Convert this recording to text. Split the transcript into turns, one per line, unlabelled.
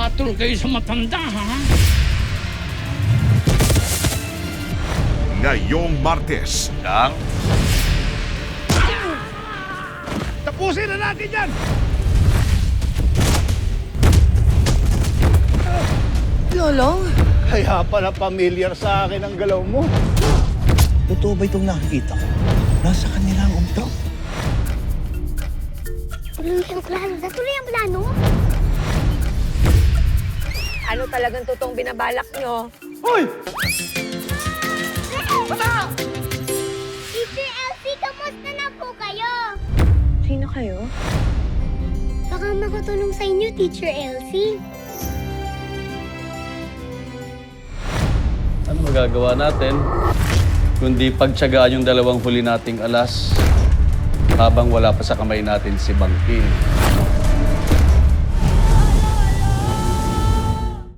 Patol kayo sa matanda, ha?
Ngayong Martes,
Dang,
Tapusin na natin yan!
Lolong?
Kaya pala familiar sa akin ang galaw mo.
Totoo ba itong nakikita ko? Nasa kanila ang umpok.
Tuloy ang plano. Tuloy ang plano.
Ano talagang totoong binabalak nyo?
Hoy!
Teacher Elsie, kamusta na po kayo?
Sino kayo?
Baka makatulong sa inyo, Teacher Elsie.
ano magagawa natin? Kundi pagtiyagaan yung dalawang huli nating alas habang wala pa sa kamay natin si Bangking.